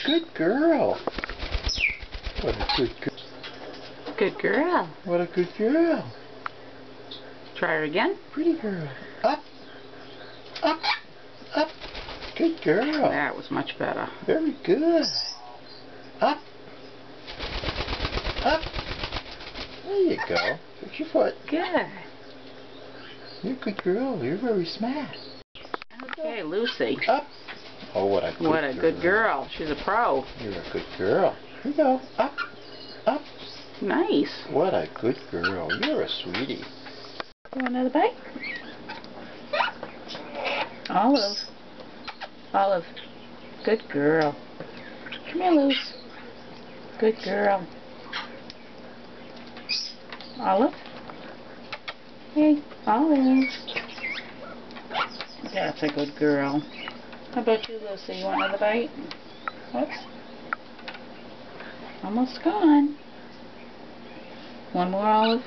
Good girl. What a good girl. Good girl. What a good girl. Try her again. Pretty girl. Up. Up. Up. Good girl. That was much better. Very good. Up. Up. There you go. Put your foot. Good. You're a good girl. You're very smart. Okay, Lucy. Up. Oh, what a good girl. What a good girl. She's a pro. You're a good girl. Here you go. Up. Up. Nice. What a good girl. You're a sweetie. You want another bite? Olive. Olive. Good girl. Come here, Luce. Good girl. Olive. Hey, Olive. That's a good girl. How about you, Lucy? You want another bite? Whoops. Almost gone. One more, Olive.